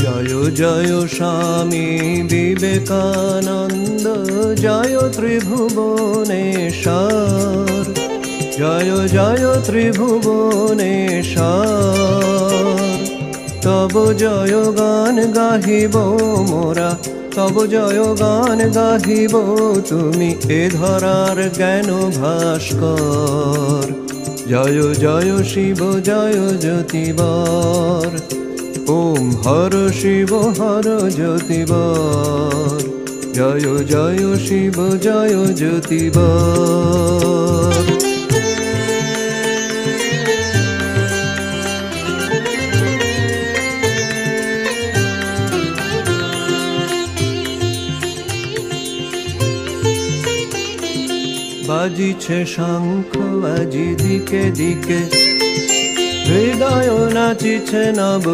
জয় জয় স্বামী বিবেকানন্দ, জয় ত্রিভুবনেশ্বর, জয় জয় ত্রিভুবনেশ্বর। তব জয় গান গাহিব মোরা, তব জয় গান গাহিব, তুমি এ ধরার জ্ঞান ভাস্কর। জয় জয় শিব জয় জ্যোতিবর, ওম হর শিব হর জ্যোতিবর। জয় জয় শিব জয় জ্যোতিবর। বাজিছে শঙ্খ আজি দিকে দিকে, হৃদয় নাচিছে নব